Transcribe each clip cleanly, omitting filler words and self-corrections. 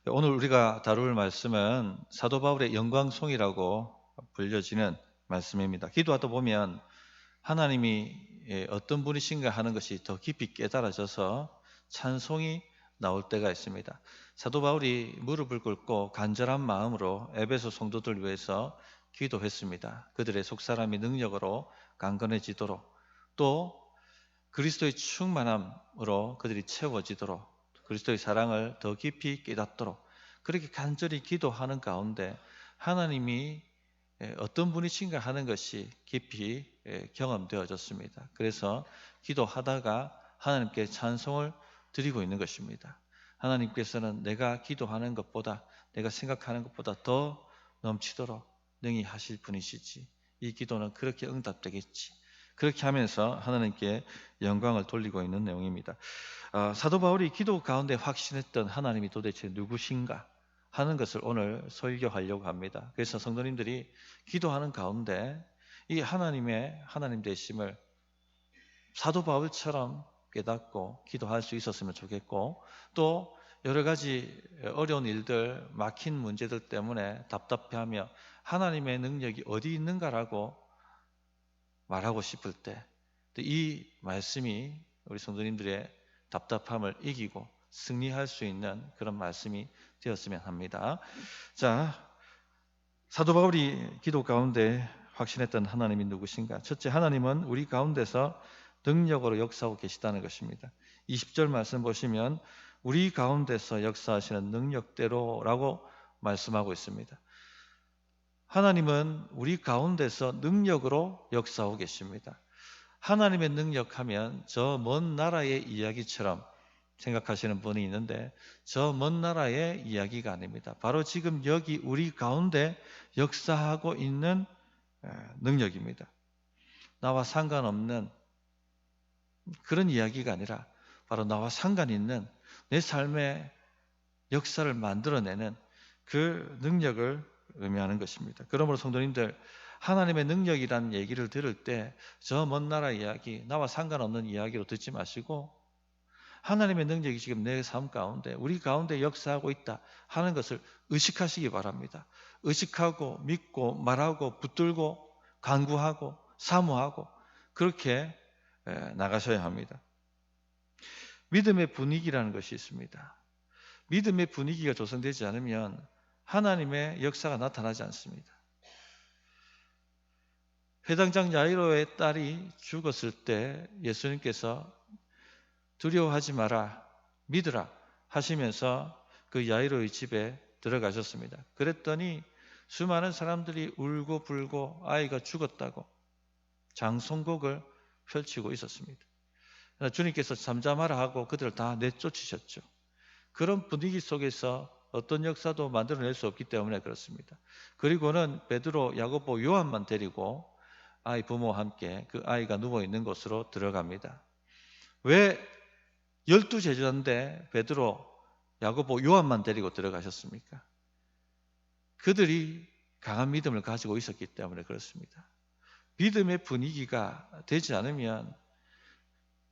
오늘 우리가 다룰 말씀은 사도 바울의 영광송이라고 불려지는 말씀입니다. 기도하다 보면 하나님이 어떤 분이신가 하는 것이 더 깊이 깨달아져서 찬송이 나올 때가 있습니다. 사도 바울이 무릎을 꿇고 간절한 마음으로 에베소 성도들 위해서 기도했습니다. 그들의 속사람이 능력으로 강건해지도록, 또 그리스도의 충만함으로 그들이 채워지도록, 그리스도의 사랑을 더 깊이 깨닫도록 그렇게 간절히 기도하는 가운데 하나님이 어떤 분이신가 하는 것이 깊이 경험되어졌습니다. 그래서 기도하다가 하나님께 찬송을 드리고 있는 것입니다. 하나님께서는 내가 기도하는 것보다, 내가 생각하는 것보다 더 넘치도록 능히 하실 분이시지, 이 기도는 그렇게 응답되겠지, 그렇게 하면서 하나님께 영광을 돌리고 있는 내용입니다. 사도 바울이 기도 가운데 확신했던 하나님이 도대체 누구신가 하는 것을 오늘 설교하려고 합니다. 그래서 성도님들이 기도하는 가운데 이 하나님의 하나님 되심을 사도 바울처럼 깨닫고 기도할 수 있었으면 좋겠고, 또 여러 가지 어려운 일들, 막힌 문제들 때문에 답답해하며 하나님의 능력이 어디 있는가라고 말하고 싶을 때 이 말씀이 우리 성도님들의 답답함을 이기고 승리할 수 있는 그런 말씀이 되었으면 합니다. 자, 사도 바울이 기도 가운데 확신했던 하나님이 누구신가? 첫째, 하나님은 우리 가운데서 능력으로 역사하고 계시다는 것입니다. 20절 말씀 보시면 우리 가운데서 역사하시는 능력대로라고 말씀하고 있습니다. 하나님은 우리 가운데서 능력으로 역사하고 계십니다. 하나님의 능력하면 저 먼 나라의 이야기처럼 생각하시는 분이 있는데, 저 먼 나라의 이야기가 아닙니다. 바로 지금 여기 우리 가운데 역사하고 있는 능력입니다. 나와 상관없는 그런 이야기가 아니라 바로 나와 상관 있는 내 삶의 역사를 만들어내는 그 능력을 의미하는 것입니다. 그러므로 성도님들, 하나님의 능력이라는 얘기를 들을 때 저 먼 나라 이야기, 나와 상관없는 이야기로 듣지 마시고 하나님의 능력이 지금 내 삶 가운데, 우리 가운데 역사하고 있다 하는 것을 의식하시기 바랍니다. 의식하고 믿고 말하고 붙들고 간구하고 사모하고 그렇게 나가셔야 합니다. 믿음의 분위기라는 것이 있습니다. 믿음의 분위기가 조성되지 않으면 하나님의 역사가 나타나지 않습니다. 회당장 야이로의 딸이 죽었을 때 예수님께서 두려워하지 마라, 믿으라 하시면서 그 야이로의 집에 들어가셨습니다. 그랬더니 수많은 사람들이 울고 불고 아이가 죽었다고 장송곡을 펼치고 있었습니다. 주님께서 잠잠하라 하고 그들을 다 내쫓으셨죠. 그런 분위기 속에서 어떤 역사도 만들어낼 수 없기 때문에 그렇습니다. 그리고는 베드로, 야고보, 요한만 데리고 아이 부모와 함께 그 아이가 누워있는 곳으로 들어갑니다. 왜 12제자인데 베드로, 야고보, 요한만 데리고 들어가셨습니까? 그들이 강한 믿음을 가지고 있었기 때문에 그렇습니다. 믿음의 분위기가 되지 않으면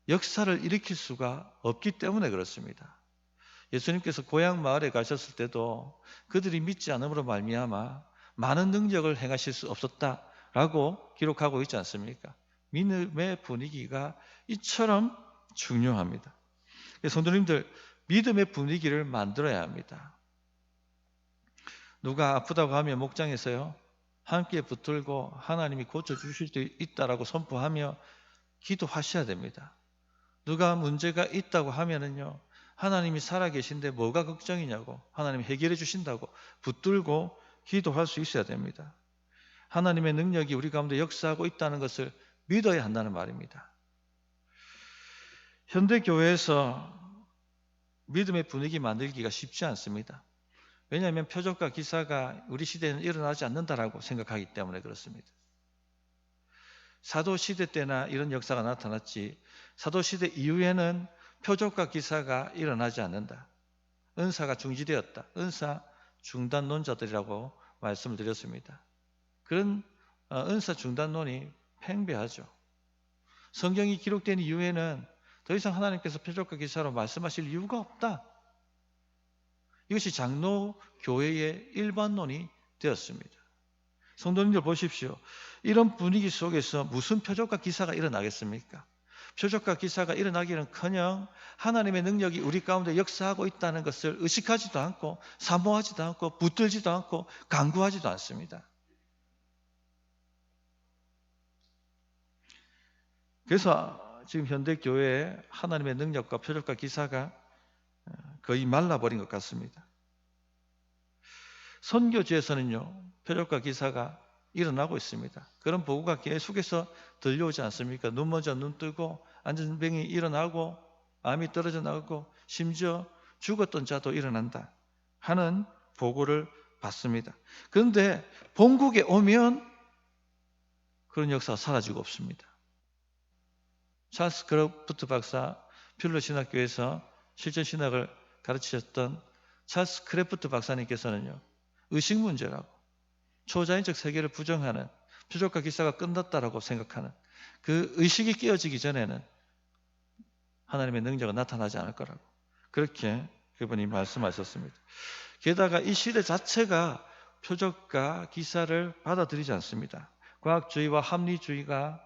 역사를 일으킬 수가 없기 때문에 그렇습니다. 예수님께서 고향 마을에 가셨을 때도 그들이 믿지 않음으로 말미암아 많은 능력을 행하실 수 없었다라고 기록하고 있지 않습니까? 믿음의 분위기가 이처럼 중요합니다. 성도님들, 믿음의 분위기를 만들어야 합니다. 누가 아프다고 하면 목장에서요, 함께 붙들고 하나님이 고쳐주실 수 있다라고 선포하며 기도하셔야 됩니다. 누가 문제가 있다고 하면은요, 하나님이 살아계신데 뭐가 걱정이냐고, 하나님 해결해 주신다고 붙들고 기도할 수 있어야 됩니다. 하나님의 능력이 우리 가운데 역사하고 있다는 것을 믿어야 한다는 말입니다. 현대교회에서 믿음의 분위기 만들기가 쉽지 않습니다. 왜냐하면 표적과 기사가 우리 시대에는 일어나지 않는다라고 생각하기 때문에 그렇습니다. 사도시대 때나 이런 역사가 나타났지, 사도시대 이후에는 표적과 기사가 일어나지 않는다. 은사가 중지되었다. 은사 중단론자들이라고 말씀을 드렸습니다. 그런 은사 중단론이 팽배하죠. 성경이 기록된 이후에는 더 이상 하나님께서 표적과 기사로 말씀하실 이유가 없다. 이것이 장로 교회의 일반론이 되었습니다. 성도님들 보십시오. 이런 분위기 속에서 무슨 표적과 기사가 일어나겠습니까? 표적과 기사가 일어나기는커녕 하나님의 능력이 우리 가운데 역사하고 있다는 것을 의식하지도 않고 사모하지도 않고 붙들지도 않고 간구하지도 않습니다. 그래서 지금 현대 교회에 하나님의 능력과 표적과 기사가 거의 말라버린 것 같습니다. 선교지에서는요, 표적과 기사가 일어나고 있습니다. 그런 보고가 계속해서 들려오지 않습니까? 눈 먼저 눈 뜨고 안전병이 일어나고 암이 떨어져 나가고 심지어 죽었던 자도 일어난다 하는 보고를 받습니다. 그런데 본국에 오면 그런 역사가 사라지고 없습니다. 찰스 크래프트 박사, 필러 신학교에서 실전 신학을 가르치셨던 찰스 크래프트 박사님께서는요, 의식 문제라고, 초자연적 세계를 부정하는, 표적과 기사가 끝났다라고 생각하는 그 의식이 깨어지기 전에는 하나님의 능력은 나타나지 않을 거라고, 그렇게 그분이 말씀하셨습니다. 게다가 이 시대 자체가 표적과 기사를 받아들이지 않습니다. 과학주의와 합리주의가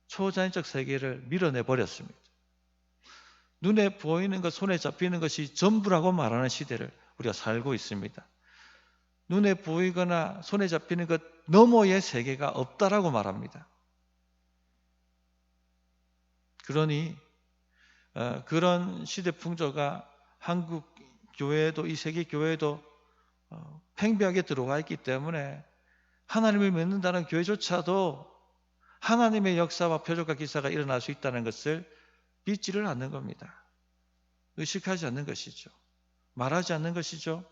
초자연적 세계를 밀어내 버렸습니다. 눈에 보이는 것, 손에 잡히는 것이 전부라고 말하는 시대를 우리가 살고 있습니다. 눈에 보이거나 손에 잡히는 것 너머의 세계가 없다라고 말합니다. 그러니 그런 시대 풍조가 한국 교회에도, 이 세계 교회에도 팽배하게 들어와 있기 때문에 하나님을 믿는다는 교회조차도 하나님의 역사와 표적과 기사가 일어날 수 있다는 것을 믿지를 않는 겁니다. 의식하지 않는 것이죠. 말하지 않는 것이죠.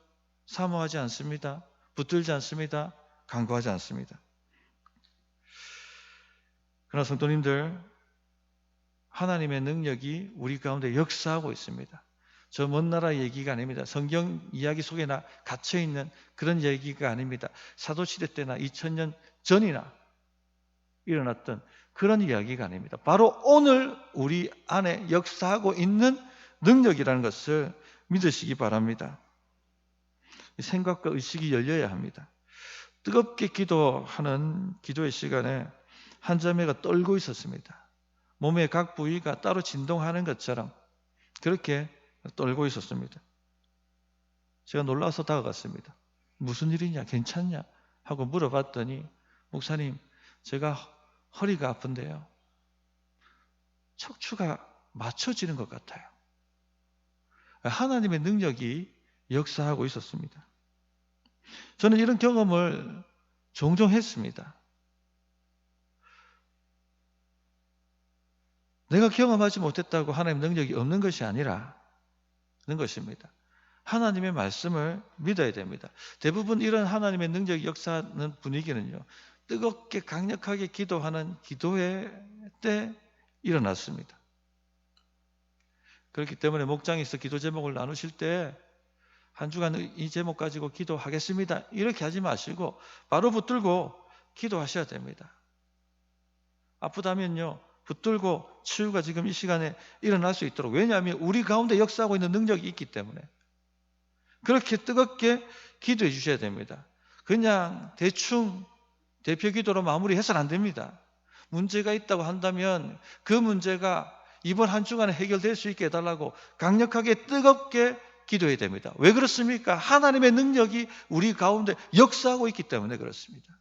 사모하지 않습니다. 붙들지 않습니다. 간구하지 않습니다. 그러나 성도님들, 하나님의 능력이 우리 가운데 역사하고 있습니다. 저 먼 나라 얘기가 아닙니다. 성경 이야기 속에나 갇혀있는 그런 얘기가 아닙니다. 사도시대 때나 2000년 전이나 일어났던 그런 이야기가 아닙니다. 바로 오늘 우리 안에 역사하고 있는 능력이라는 것을 믿으시기 바랍니다. 생각과 의식이 열려야 합니다. 뜨겁게 기도하는 기도의 시간에 한 자매가 떨고 있었습니다. 몸의 각 부위가 따로 진동하는 것처럼 그렇게 떨고 있었습니다. 제가 놀라서 다가갔습니다. 무슨 일이냐, 괜찮냐 하고 물어봤더니, 목사님, 제가 허리가 아픈데요, 척추가 맞춰지는 것 같아요. 하나님의 능력이 역사하고 있었습니다. 저는 이런 경험을 종종 했습니다. 내가 경험하지 못했다고 하나님의 능력이 없는 것이 아니라 는 것입니다. 하나님의 말씀을 믿어야 됩니다. 대부분 이런 하나님의 능력이 역사하는 분위기는요, 뜨겁게 강력하게 기도하는 기도회 때 일어났습니다. 그렇기 때문에 목장에서 기도 제목을 나누실 때 한 주간 이 제목 가지고 기도하겠습니다, 이렇게 하지 마시고 바로 붙들고 기도하셔야 됩니다. 아프다면요, 붙들고 치유가 지금 이 시간에 일어날 수 있도록, 왜냐하면 우리 가운데 역사하고 있는 능력이 있기 때문에 그렇게 뜨겁게 기도해 주셔야 됩니다. 그냥 대충 대표 기도로 마무리해서는 안 됩니다. 문제가 있다고 한다면 그 문제가 이번 한 주간에 해결될 수 있게 해달라고 강력하게 뜨겁게 기도해야 됩니다. 왜 그렇습니까? 하나님의 능력이 우리 가운데 역사하고 있기 때문에 그렇습니다.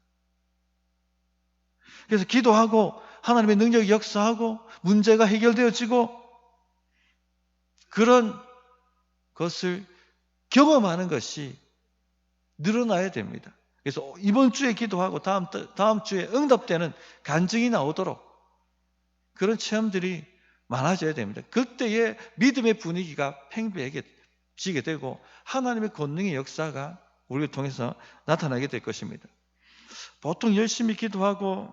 그래서 기도하고 하나님의 능력이 역사하고 문제가 해결되어지고 그런 것을 경험하는 것이 늘어나야 됩니다. 그래서 이번 주에 기도하고 다음 주에 응답되는 간증이 나오도록 그런 체험들이 많아져야 됩니다. 그때의 믿음의 분위기가 팽배해지게 되고 하나님의 권능의 역사가 우리를 통해서 나타나게 될 것입니다. 보통 열심히 기도하고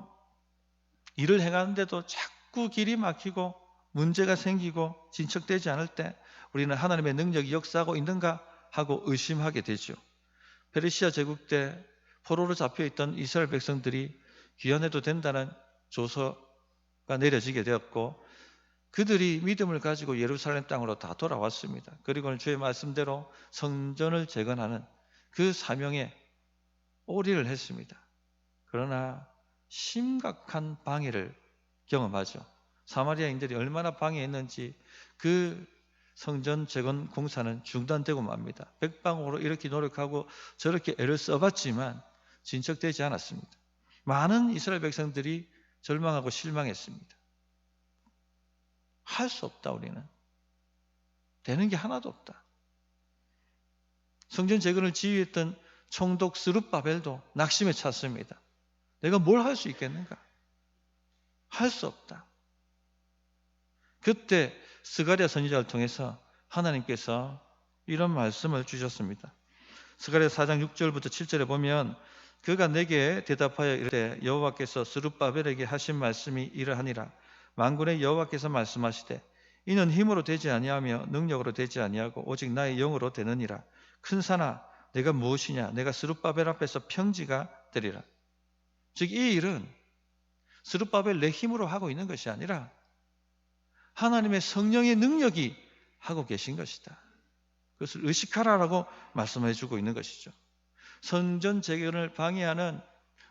일을 행하는데도 자꾸 길이 막히고 문제가 생기고 진척되지 않을 때 우리는 하나님의 능력이 역사하고 있는가 하고 의심하게 되죠. 페르시아 제국 때 포로로 잡혀있던 이스라엘 백성들이 귀환해도 된다는 조서가 내려지게 되었고 그들이 믿음을 가지고 예루살렘 땅으로 다 돌아왔습니다. 그리고는 주의 말씀대로 성전을 재건하는 그 사명에 올인을 했습니다. 그러나 심각한 방해를 경험하죠. 사마리아인들이 얼마나 방해했는지 그 성전 재건 공사는 중단되고 맙니다. 백방으로 이렇게 노력하고 저렇게 애를 써봤지만 진척되지 않았습니다. 많은 이스라엘 백성들이 절망하고 실망했습니다. 할 수 없다, 우리는. 되는 게 하나도 없다. 성전 재건을 지휘했던 총독 스룹바벨도 낙심에 찼습니다. 내가 뭘 할 수 있겠는가? 할 수 없다. 그때 스가랴 선지자를 통해서 하나님께서 이런 말씀을 주셨습니다. 스가랴 4장 6절부터 7절에 보면 그가 내게 대답하여 이르되 여호와께서 스룹바벨에게 하신 말씀이 이러하니라. 만군의 여호와께서 말씀하시되 이는 힘으로 되지 아니하며 능력으로 되지 아니하고 오직 나의 영으로 되느니라. 큰 산아 내가 무엇이냐? 내가 스룹바벨 앞에서 평지가 되리라. 즉 이 일은 스룹바벨 내 힘으로 하고 있는 것이 아니라 하나님의 성령의 능력이 하고 계신 것이다. 그것을 의식하라라고 말씀해 주고 있는 것이죠. 성전 재건을 방해하는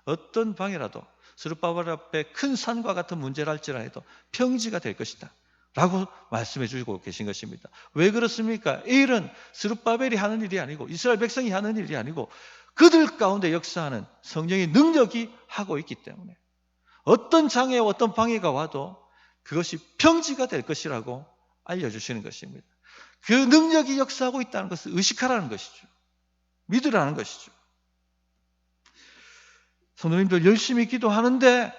어떤 방해라도 스룹바벨 앞에 큰 산과 같은 문제를 할지라도 평지가 될 것이다 라고 말씀해 주고 계신 것입니다. 왜 그렇습니까? 이 일은 스룹바벨이 하는 일이 아니고 이스라엘 백성이 하는 일이 아니고 그들 가운데 역사하는 성령의 능력이 하고 있기 때문에 어떤 장애와 어떤 방해가 와도 그것이 평지가 될 것이라고 알려주시는 것입니다. 그 능력이 역사하고 있다는 것을 의식하라는 것이죠. 믿으라는 것이죠. 성도님들 열심히 기도하는데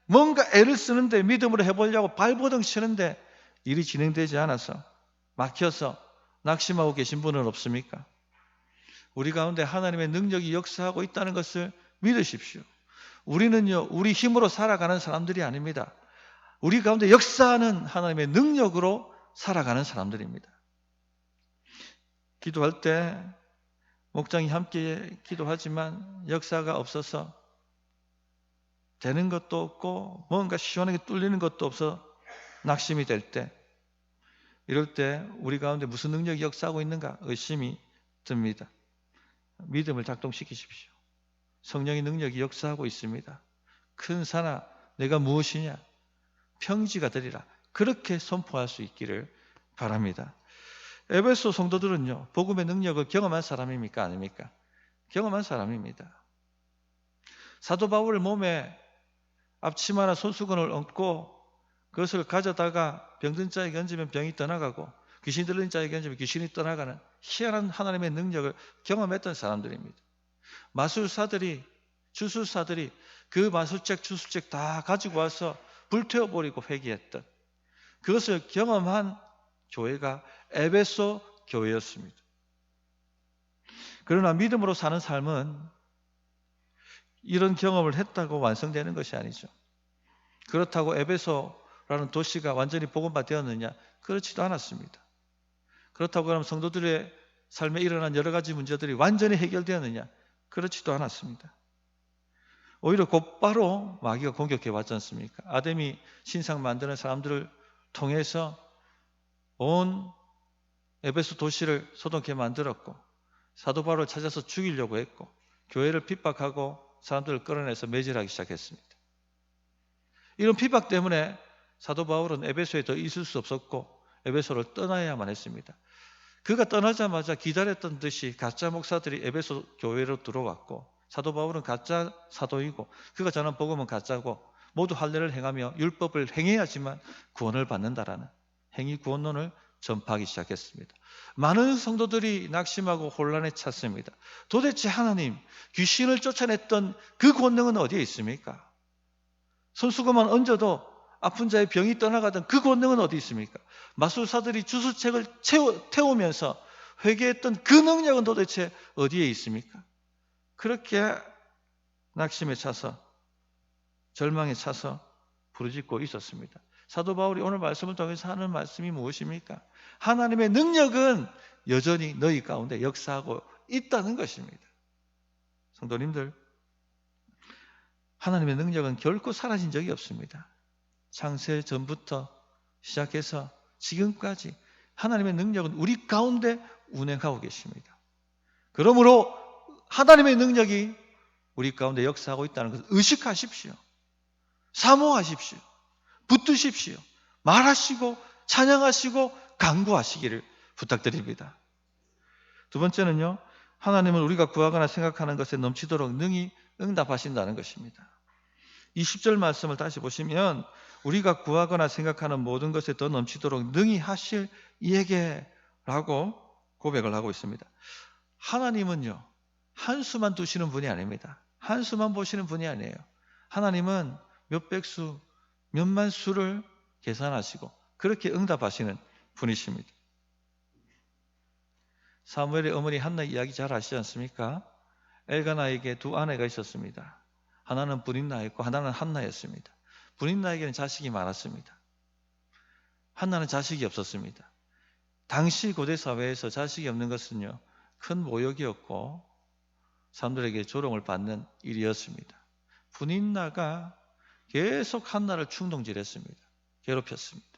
뭔가 애를 쓰는데 믿음으로 해보려고 발버둥 치는데 일이 진행되지 않아서 막혀서 낙심하고 계신 분은 없습니까? 우리 가운데 하나님의 능력이 역사하고 있다는 것을 믿으십시오. 우리는요, 우리 힘으로 살아가는 사람들이 아닙니다. 우리 가운데 역사하는 하나님의 능력으로 살아가는 사람들입니다. 기도할 때 목장이 함께 기도하지만 역사가 없어서 되는 것도 없고 뭔가 시원하게 뚫리는 것도 없어 낙심이 될 때, 이럴 때 우리 가운데 무슨 능력이 역사하고 있는가 의심이 듭니다. 믿음을 작동시키십시오. 성령의 능력이 역사하고 있습니다. 큰 산아 내가 무엇이냐? 평지가 되리라. 그렇게 선포할 수 있기를 바랍니다. 에베소 성도들은요, 복음의 능력을 경험한 사람입니까? 아닙니까? 경험한 사람입니다. 사도 바울 몸에 앞치마나 손수건을 얹고 그것을 가져다가 병든 자에게 얹으면 병이 떠나가고 귀신 들린 자에게 얹으면 귀신이 떠나가는 희한한 하나님의 능력을 경험했던 사람들입니다. 마술사들이, 주술사들이 그 마술책, 주술책 다 가지고 와서 불태워버리고 회개했던 그것을 경험한 교회가 에베소 교회였습니다. 그러나 믿음으로 사는 삶은 이런 경험을 했다고 완성되는 것이 아니죠. 그렇다고 에베소라는 도시가 완전히 복음화 되었느냐? 그렇지도 않았습니다. 그렇다고 그러면 성도들의 삶에 일어난 여러 가지 문제들이 완전히 해결되었느냐? 그렇지도 않았습니다. 오히려 곧바로 마귀가 공격해 왔지 않습니까? 아담이 신상 만드는 사람들을 통해서 온 에베소 도시를 소동케 만들었고 사도 바울을 찾아서 죽이려고 했고 교회를 핍박하고 사람들을 끌어내서 매질하기 시작했습니다. 이런 핍박 때문에 사도 바울은 에베소에 더 있을 수 없었고 에베소를 떠나야만 했습니다. 그가 떠나자마자 기다렸던 듯이 가짜 목사들이 에베소 교회로 들어왔고 사도 바울은 가짜 사도이고 그가 전한 복음은 가짜고 모두 할례를 행하며 율법을 행해야지만 구원을 받는다라는 행위 구원론을 전파하기 시작했습니다. 많은 성도들이 낙심하고 혼란에 찼습니다. 도대체 하나님, 귀신을 쫓아냈던 그 권능은 어디에 있습니까? 손수건만 얹어도 아픈 자의 병이 떠나가던 그 권능은 어디 있습니까? 마술사들이 주술책을 태우면서 회개했던 그 능력은 도대체 어디에 있습니까? 그렇게 낙심에 차서 절망에 차서 부르짖고 있었습니다. 사도 바울이 오늘 말씀을 통해서 하는 말씀이 무엇입니까? 하나님의 능력은 여전히 너희 가운데 역사하고 있다는 것입니다. 성도님들, 하나님의 능력은 결코 사라진 적이 없습니다. 창세 전부터 시작해서 지금까지 하나님의 능력은 우리 가운데 운행하고 계십니다. 그러므로 하나님의 능력이 우리 가운데 역사하고 있다는 것을 의식하십시오. 사모하십시오. 붙드십시오. 말하시고 찬양하시고 간구하시기를 부탁드립니다. 두 번째는요, 하나님은 우리가 구하거나 생각하는 것에 넘치도록 능히 응답하신다는 것입니다. 이 10절 말씀을 다시 보시면 우리가 구하거나 생각하는 모든 것에 더 넘치도록 능히 하실 이에게라고 고백을 하고 있습니다. 하나님은요, 한수만 두시는 분이 아닙니다. 한수만 보시는 분이 아니에요. 하나님은 몇 백수, 몇만 수를 계산하시고 그렇게 응답하시는 분이십니다. 사무엘의 어머니 한나 이야기 잘 아시지 않습니까? 엘가나에게 두 아내가 있었습니다. 하나는 브린나였고 하나는 한나였습니다. 브린나에게는 자식이 많았습니다. 한나는 자식이 없었습니다. 당시 고대 사회에서 자식이 없는 것은요, 큰 모욕이었고 사람들에게 조롱을 받는 일이었습니다. 브린나가 계속 한나를 충동질했습니다. 괴롭혔습니다.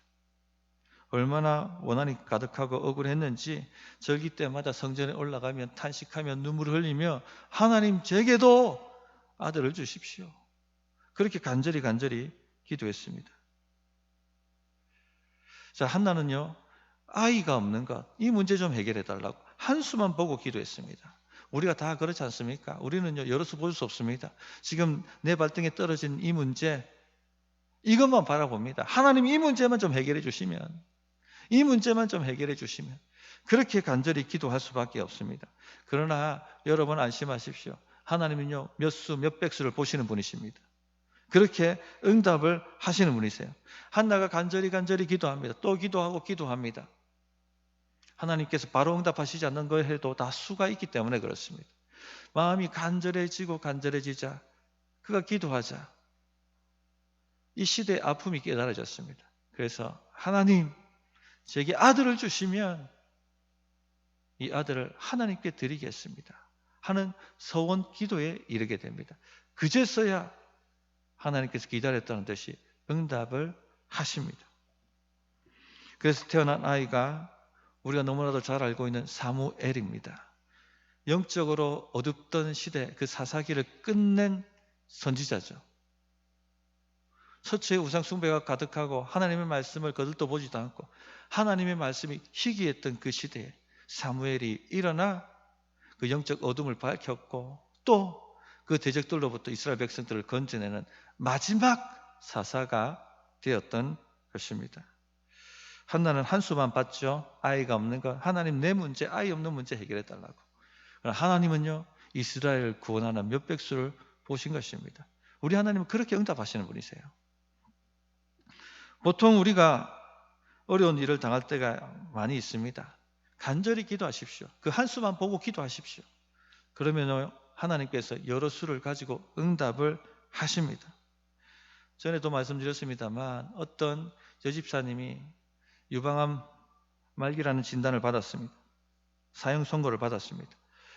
얼마나 원한이 가득하고 억울했는지 절기 때마다 성전에 올라가면 탄식하며 눈물을 흘리며 하나님 제게도 아들을 주십시오. 그렇게 간절히 기도했습니다. 자, 한나는요, 아이가 없는 것, 이 문제 좀 해결해 달라고 한수만 보고 기도했습니다. 우리가 다 그렇지 않습니까? 우리는요, 여러 수 볼 수 없습니다. 지금 내 발등에 떨어진 이 문제, 이것만 바라봅니다. 하나님 이 문제만 좀 해결해 주시면, 이 문제만 좀 해결해 주시면, 그렇게 간절히 기도할 수밖에 없습니다. 그러나 여러분 안심하십시오. 하나님은요, 몇 수, 몇 백수를 보시는 분이십니다. 그렇게 응답을 하시는 분이세요. 한나가 간절히 기도합니다. 또 기도합니다. 하나님께서 바로 응답하시지 않는 거에도 다 수가 있기 때문에 그렇습니다. 마음이 간절해지자 그가 기도하자 이 시대의 아픔이 깨달아졌습니다. 그래서 하나님 제게 아들을 주시면 이 아들을 하나님께 드리겠습니다 하는 서원 기도에 이르게 됩니다. 그제서야 하나님께서 기다렸다는 듯이 응답을 하십니다. 그래서 태어난 아이가 우리가 너무나도 잘 알고 있는 사무엘입니다. 영적으로 어둡던 시대 그 사사기를 끝낸 선지자죠. 처처에 우상 숭배가 가득하고 하나님의 말씀을 거들떠 보지도 않고 하나님의 말씀이 희귀했던 그 시대에 사무엘이 일어나 그 영적 어둠을 밝혔고 또 그 대적들로부터 이스라엘 백성들을 건져내는 마지막 사사가 되었던 것입니다. 한나는 한수만 봤죠. 아이가 없는 것. 하나님 내 문제, 아이 없는 문제 해결해 달라고. 하나님은요, 이스라엘을 구원하는 몇 백수를 보신 것입니다. 우리 하나님은 그렇게 응답하시는 분이세요. 보통 우리가 어려운 일을 당할 때가 많이 있습니다. 간절히 기도하십시오. 그 한수만 보고 기도하십시오. 그러면 하나님께서 여러 수를 가지고 응답을 하십니다. 전에도 말씀드렸습니다만 어떤 여집사님이 유방암 말기라는 진단을 받았습니다. 사형 선고를 받았습니다.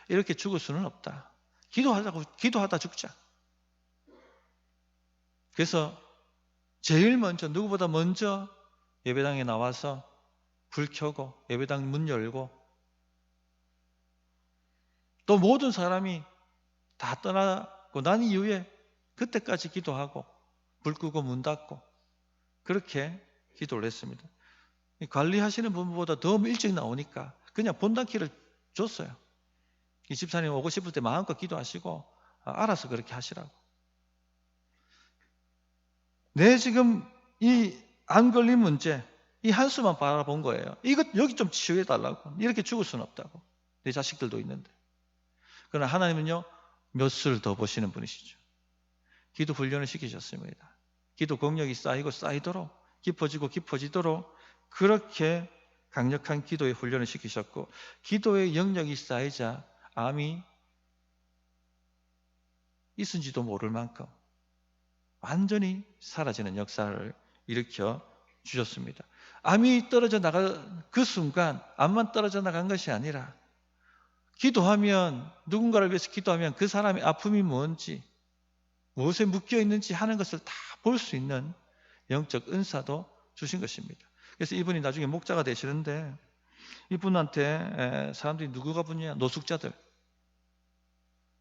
이렇게 죽을 수는 없다. 기도하다 죽자. 그래서 제일 먼저 누구보다 먼저 예배당에 나와서 불 켜고 예배당 문 열고 또 모든 사람이 다 떠나고 난 이후에 그때까지 기도하고 불 끄고 문 닫고 그렇게 기도를 했습니다. 관리하시는 분보다 더 일찍 나오니까 그냥 본당키를 줬어요. 이 집사님 오고 싶을 때 마음껏 기도하시고 알아서 그렇게 하시라고. 내 지금 이 안 걸린 문제 이 한수만 바라본 거예요. 이것 여기 좀 치유해 달라고. 이렇게 죽을 수는 없다고. 내 자식들도 있는데. 그러나 하나님은요 몇 수를 더 보시는 분이시죠. 기도 훈련을 시키셨습니다. 기도 공력이 쌓이도록 깊어지도록 그렇게 강력한 기도의 훈련을 시키셨고 기도의 영역이 쌓이자 암이 있은지도 모를 만큼 완전히 사라지는 역사를 일으켜 주셨습니다. 암이 떨어져 나간 그 순간 암만 떨어져 나간 것이 아니라 기도하면 누군가를 위해서 기도하면 그 사람의 아픔이 뭔지 무엇에 묶여 있는지 하는 것을 다 볼 수 있는 영적 은사도 주신 것입니다. 그래서 이분이 나중에 목자가 되시는데 이분한테 사람들이 누구가 붙냐? 노숙자들,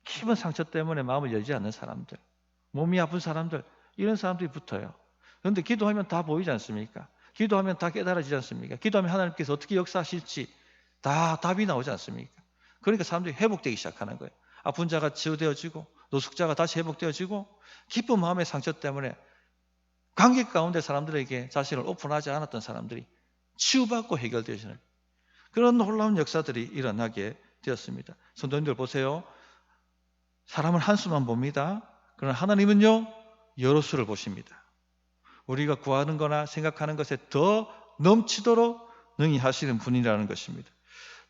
깊은 상처 때문에 마음을 열지 않는 사람들, 몸이 아픈 사람들, 이런 사람들이 붙어요. 그런데 기도하면 다 보이지 않습니까? 기도하면 다 깨달아지지 않습니까? 기도하면 하나님께서 어떻게 역사하실지 다 답이 나오지 않습니까? 그러니까 사람들이 회복되기 시작하는 거예요. 아픈 자가 치유되어지고 노숙자가 다시 회복되어지고 기쁜 마음의 상처 때문에 관계 가운데 사람들에게 자신을 오픈하지 않았던 사람들이 치유받고 해결되시는 그런 놀라운 역사들이 일어나게 되었습니다. 성도님들 보세요. 사람은 한수만 봅니다. 그러나 하나님은요, 여러 수를 보십니다. 우리가 구하는 거나 생각하는 것에 더 넘치도록 능히 하시는 분이라는 것입니다.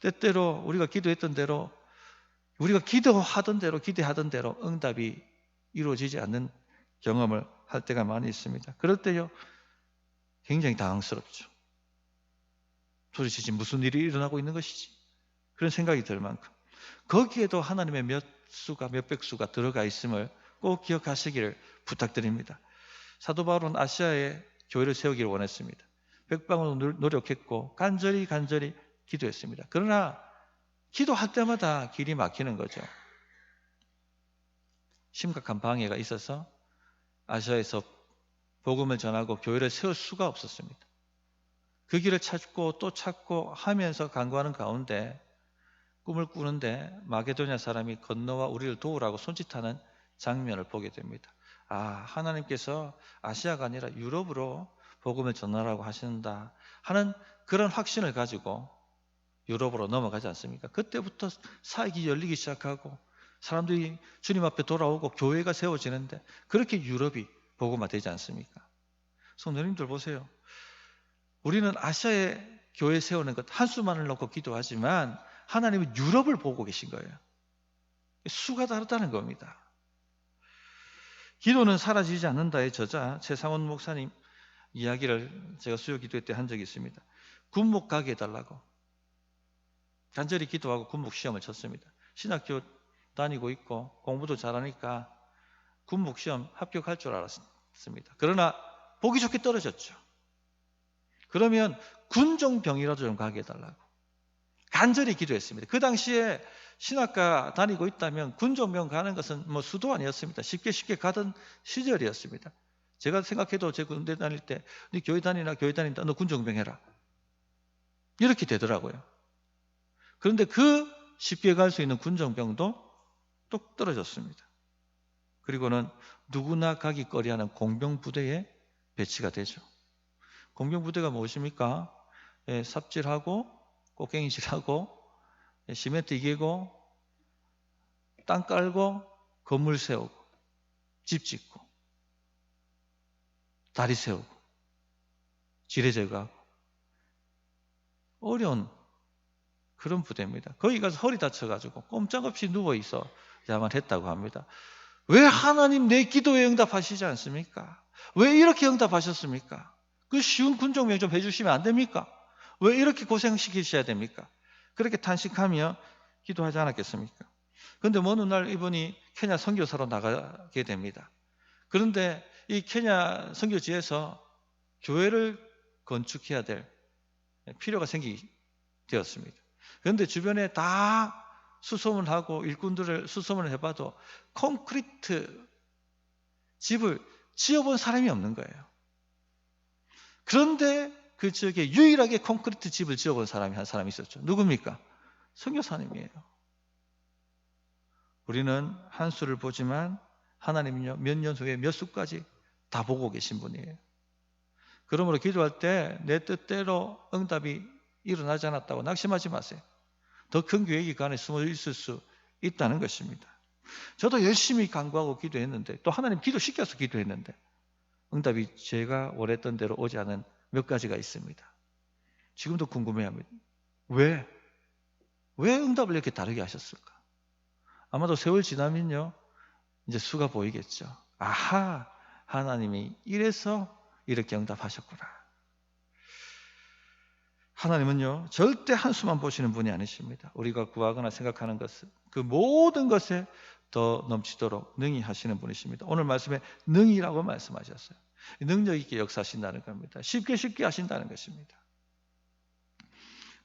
때때로 우리가 기도했던 대로, 우리가 기도하던 대로, 기대하던 대로 응답이 이루어지지 않는 경험을 할 때가 많이 있습니다. 그럴 때요, 굉장히 당황스럽죠. 도대체 무슨 일이 일어나고 있는 것이지? 그런 생각이 들 만큼. 거기에도 하나님의 몇 수가, 몇백 수가 들어가 있음을 꼭 기억하시기를 부탁드립니다. 사도 바울은 아시아에 교회를 세우기를 원했습니다. 백방으로 노력했고 간절히 기도했습니다. 그러나 기도할 때마다 길이 막히는 거죠. 심각한 방해가 있어서 아시아에서 복음을 전하고 교회를 세울 수가 없었습니다. 그 길을 찾고 또 찾고 하면서 간구하는 가운데 꿈을 꾸는데 마게도냐 사람이 건너와 우리를 도우라고 손짓하는 장면을 보게 됩니다. 아, 하나님께서 아시아가 아니라 유럽으로 복음을 전하라고 하신다 하는 그런 확신을 가지고 유럽으로 넘어가지 않습니까? 그때부터 사역이 열리기 시작하고 사람들이 주님 앞에 돌아오고 교회가 세워지는데 그렇게 유럽이 복음화되지 않습니까? 성도님들 보세요. 우리는 아시아에 교회 세우는 것 한수만을 놓고 기도하지만 하나님은 유럽을 보고 계신 거예요. 수가 다르다는 겁니다. 기도는 사라지지 않는다의 저자 최상원 목사님 이야기를 제가 수요 기도회 때 한 적이 있습니다. 군목 가게 해달라고 간절히 기도하고 군목 시험을 쳤습니다. 신학교 다니고 있고 공부도 잘하니까 군목 시험 합격할 줄 알았습니다. 그러나 보기 좋게 떨어졌죠. 그러면 군종병이라도 좀 가게 해달라고 간절히 기도했습니다. 그 당시에 신학과 다니고 있다면 군종병 가는 것은 뭐 수도 아니었습니다. 쉽게 가던 시절이었습니다. 제가 생각해도 제 군대 다닐 때 네 교회 다닌다 너 군종병 해라 이렇게 되더라고요. 그런데 그 쉽게 갈 수 있는 군종병도 뚝 떨어졌습니다. 그리고는 누구나 가기 꺼리하는 공병부대에 배치가 되죠. 공병부대가 무엇입니까? 삽질하고 꽃갱이질하고 시멘트 이기고 땅 깔고 건물 세우고 집 짓고 다리 세우고 지뢰 제거하고 어려운 그런 부대입니다. 거기 가서 허리 다쳐가지고 꼼짝없이 누워있어야만 했다고 합니다. 왜 하나님 내 기도에 응답하시지 않습니까? 왜 이렇게 응답하셨습니까? 그 쉬운 군종명 좀 해주시면 안 됩니까? 왜 이렇게 고생시키셔야 됩니까? 그렇게 탄식하며 기도하지 않았겠습니까? 그런데 어느 날 이분이 케냐 선교사로 나가게 됩니다. 그런데 이 케냐 선교지에서 교회를 건축해야 될 필요가 생기게 되었습니다. 그런데 주변에 다 수소문하고 일꾼들을 수소문을 해봐도 콘크리트 집을 지어본 사람이 없는 거예요. 그런데 그 지역에 유일하게 콘크리트 집을 지어본 사람이 한 사람이 있었죠. 누굽니까? 선교사님이에요. 우리는 한 수를 보지만 하나님은요 몇 년 후에 몇 수까지 다 보고 계신 분이에요. 그러므로 기도할 때 내 뜻대로 응답이 일어나지 않았다고 낙심하지 마세요. 더 큰 계획이 그 안에 숨어 있을 수 있다는 것입니다. 저도 열심히 간구하고 기도했는데 또 하나님 기도시켜서 기도했는데 응답이 제가 원했던 대로 오지 않은 몇 가지가 있습니다. 지금도 궁금해합니다. 왜 응답을 이렇게 다르게 하셨을까? 아마도 세월 지나면요 이제 수가 보이겠죠. 아하, 하나님이 이래서 이렇게 응답하셨구나. 하나님은요 절대 한수만 보시는 분이 아니십니다. 우리가 구하거나 생각하는 것을 그 모든 것에 더 넘치도록 능히 하시는 분이십니다. 오늘 말씀에 능히라고 말씀하셨어요. 능력 있게 역사하신다는 겁니다. 쉽게 하신다는 것입니다.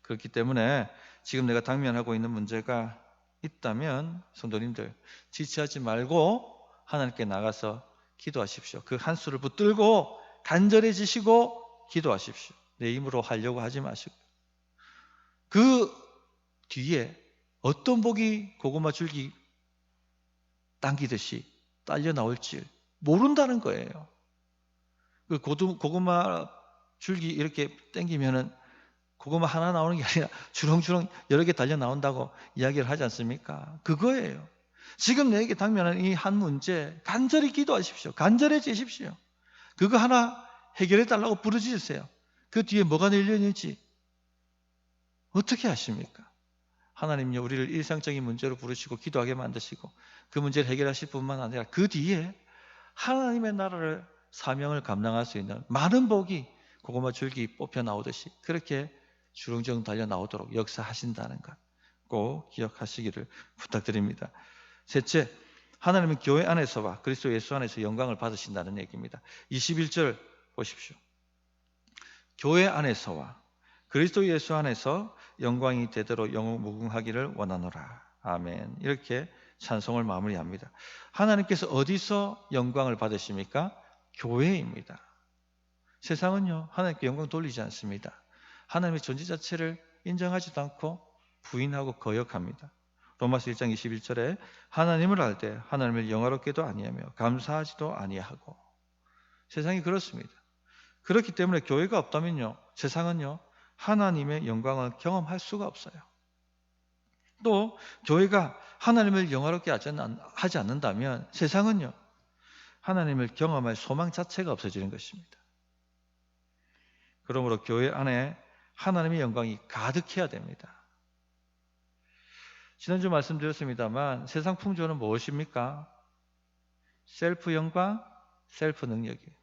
그렇기 때문에 지금 내가 당면하고 있는 문제가 있다면 성도님들 지체하지 말고 하나님께 나가서 기도하십시오. 그 한 수를 붙들고 간절해지시고 기도하십시오. 내 힘으로 하려고 하지 마시고. 그 뒤에 어떤 복이 고구마 줄기 당기듯이 딸려 나올지 모른다는 거예요. 그 고구마 줄기 이렇게 당기면은 고구마 하나 나오는 게 아니라 주렁주렁 여러 개 달려 나온다고 이야기를 하지 않습니까? 그거예요. 지금 내게 당면한 이 한 문제 간절히 기도하십시오. 간절해지십시오. 그거 하나 해결해 달라고 부르짖으세요. 그 뒤에 뭐가 열리는지 어떻게 하십니까? 하나님요, 우리를 일상적인 문제로 부르시고 기도하게 만드시고 그 문제를 해결하실 뿐만 아니라 그 뒤에 하나님의 나라를 사명을 감당할 수 있는 많은 복이 고구마 줄기 뽑혀 나오듯이 그렇게 주렁주렁 달려 나오도록 역사하신다는 것 꼭 기억하시기를 부탁드립니다. 셋째, 하나님은 교회 안에서와 그리스도 예수 안에서 영광을 받으신다는 얘기입니다. 21절 보십시오. 교회 안에서와 그리스도 예수 안에서 영광이 되도록 영무궁하기를 원하노라. 아멘. 이렇게 찬송을 마무리합니다. 하나님께서 어디서 영광을 받으십니까? 교회입니다. 세상은요, 하나님께 영광 돌리지 않습니다. 하나님의 존재 자체를 인정하지도 않고 부인하고 거역합니다. 로마서 1장 21절에 하나님을 알 때 하나님을 영화롭게도 아니하며 감사하지도 아니하고. 세상이 그렇습니다. 그렇기 때문에 교회가 없다면요, 세상은요 하나님의 영광을 경험할 수가 없어요. 또 교회가 하나님을 영화롭게 하지 않는다면 세상은요 하나님을 경험할 소망 자체가 없어지는 것입니다. 그러므로 교회 안에 하나님의 영광이 가득해야 됩니다. 지난주 말씀드렸습니다만 세상 풍조는 무엇입니까? 셀프 영광, 셀프 능력이에요.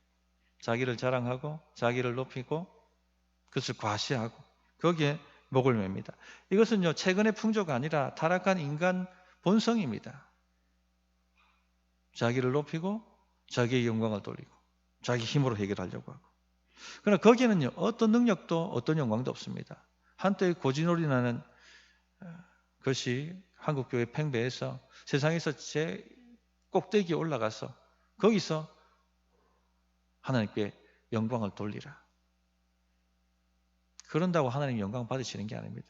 자기를 자랑하고 자기를 높이고 그것을 과시하고 거기에 목을 맵니다. 이것은요 최근의 풍조가 아니라 타락한 인간 본성입니다. 자기를 높이고 자기의 영광을 돌리고 자기 힘으로 해결하려고 하고. 그러나 거기에는요 어떤 능력도 어떤 영광도 없습니다. 한때의 고진올이 나는 것이 한국교회 팽배해서 세상에서 제 꼭대기에 올라가서 거기서 하나님께 영광을 돌리라. 그런다고 하나님 영광 받으시는 게 아닙니다.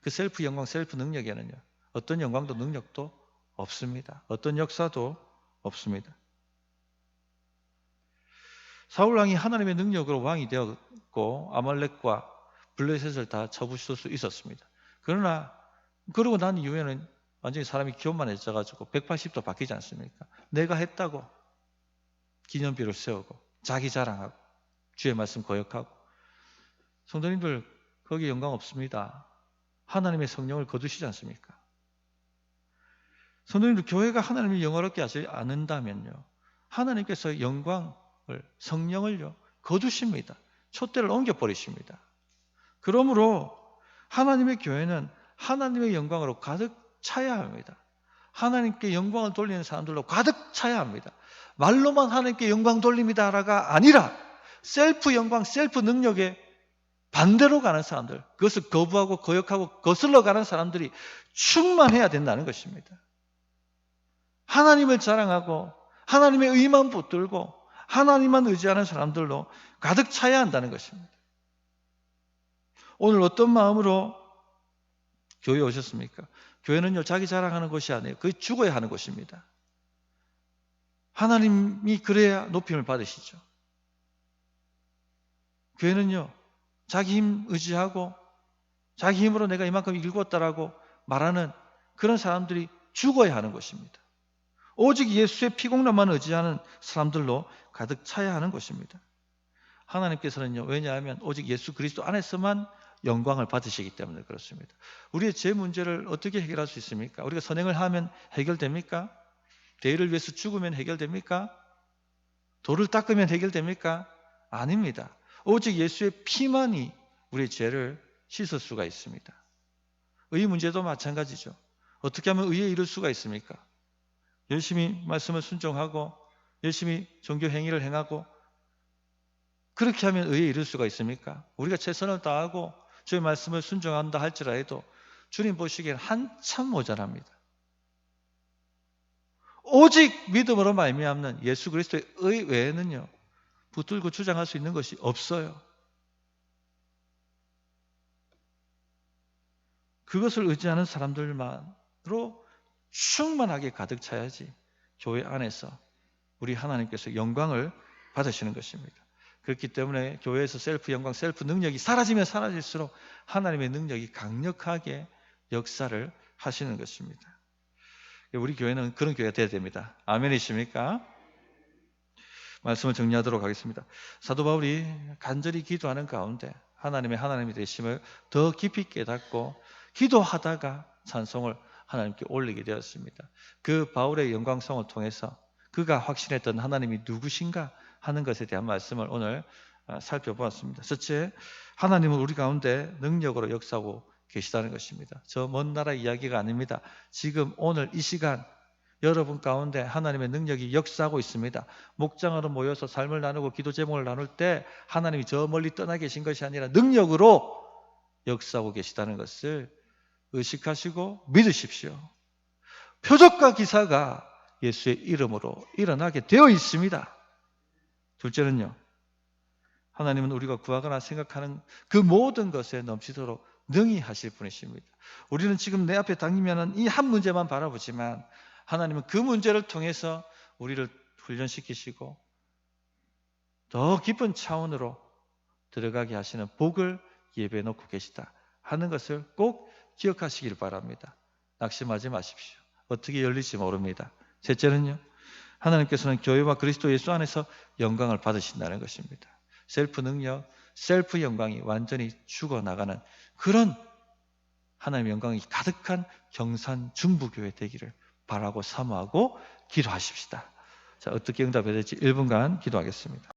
그 셀프 영광, 셀프 능력에는요 어떤 영광도 능력도 없습니다. 어떤 역사도 없습니다. 사울왕이 하나님의 능력으로 왕이 되었고 아말렉과 블레셋을 다 쳐부술 수 있었습니다. 그러나 그러고 난 이후에는 완전히 사람이 교만해져가지고 180도 바뀌지 않습니까? 내가 했다고 기념비를 세우고 자기 자랑하고 주의 말씀 거역하고. 성도님들 거기에 영광 없습니다. 하나님의 성령을 거두시지 않습니까? 성도님들 교회가 하나님을 영화롭게 하지 않는다면요 하나님께서 영광을 성령을요 거두십니다. 촛대를 옮겨버리십니다. 그러므로 하나님의 교회는 하나님의 영광으로 가득 차야 합니다. 하나님께 영광을 돌리는 사람들로 가득 차야 합니다. 말로만 하나님께 영광 돌립니다가 아니라 셀프 영광, 셀프 능력에 반대로 가는 사람들, 그것을 거부하고 거역하고 거슬러 가는 사람들이 충만해야 된다는 것입니다. 하나님을 자랑하고 하나님의 의만 붙들고 하나님만 의지하는 사람들로 가득 차야 한다는 것입니다. 오늘 어떤 마음으로 교회에 오셨습니까? 교회는요 자기 자랑하는 것이 아니에요. 그게 죽어야 하는 것입니다. 하나님이 그래야 높임을 받으시죠. 교회는요 자기 힘 의지하고 자기 힘으로 내가 이만큼 읽었다라고 말하는 그런 사람들이 죽어야 하는 것입니다. 오직 예수의 피공로만 의지하는 사람들로 가득 차야 하는 것입니다. 하나님께서는요 왜냐하면 오직 예수 그리스도 안에서만 영광을 받으시기 때문에 그렇습니다. 우리의 죄 문제를 어떻게 해결할 수 있습니까? 우리가 선행을 하면 해결됩니까? 대의를 위해서 죽으면 해결됩니까? 돌을 닦으면 해결됩니까? 아닙니다. 오직 예수의 피만이 우리의 죄를 씻을 수가 있습니다. 의 문제도 마찬가지죠. 어떻게 하면 의에 이를 수가 있습니까? 열심히 말씀을 순종하고 열심히 종교 행위를 행하고 그렇게 하면 의에 이를 수가 있습니까? 우리가 최선을 다하고 주의 말씀을 순종한다 할지라도 주님 보시기엔 한참 모자랍니다. 오직 믿음으로 말미암는 예수 그리스도의 의 외에는요, 붙들고 주장할 수 있는 것이 없어요. 그것을 의지하는 사람들만으로 충만하게 가득 차야지 교회 안에서 우리 하나님께서 영광을 받으시는 것입니다. 그렇기 때문에 교회에서 셀프 영광, 셀프 능력이 사라지면 사라질수록 하나님의 능력이 강력하게 역사를 하시는 것입니다. 우리 교회는 그런 교회가 되어야 됩니다. 아멘이십니까? 말씀을 정리하도록 하겠습니다. 사도 바울이 간절히 기도하는 가운데 하나님의 되심을 더 깊이 깨닫고 기도하다가 찬송을 하나님께 올리게 되었습니다. 그 바울의 영광성을 통해서 그가 확신했던 하나님이 누구신가 하는 것에 대한 말씀을 오늘 살펴보았습니다. 첫째, 하나님은 우리 가운데 능력으로 역사하고 계시다는 것입니다. 저 먼 나라 이야기가 아닙니다. 지금 오늘 이 시간 여러분 가운데 하나님의 능력이 역사하고 있습니다. 목장으로 모여서 삶을 나누고 기도 제목을 나눌 때 하나님이 저 멀리 떠나 계신 것이 아니라 능력으로 역사하고 계시다는 것을 의식하시고 믿으십시오. 표적과 기사가 예수의 이름으로 일어나게 되어 있습니다. 둘째는요, 하나님은 우리가 구하거나 생각하는 그 모든 것에 넘치도록 능히 하실 분이십니다. 우리는 지금 내 앞에 당기면 이 한 문제만 바라보지만 하나님은 그 문제를 통해서 우리를 훈련시키시고 더 깊은 차원으로 들어가게 하시는 복을 예배해 놓고 계시다 하는 것을 꼭 기억하시길 바랍니다. 낙심하지 마십시오. 어떻게 열릴지 모릅니다. 셋째는요, 하나님께서는 교회와 그리스도 예수 안에서 영광을 받으신다는 것입니다. 셀프 능력, 셀프 영광이 완전히 죽어나가는 그런 하나님의 영광이 가득한 경산 중부교회 되기를 바라고 사모하고 기도하십시다. 자, 어떻게 응답해야 될지 1분간 기도하겠습니다.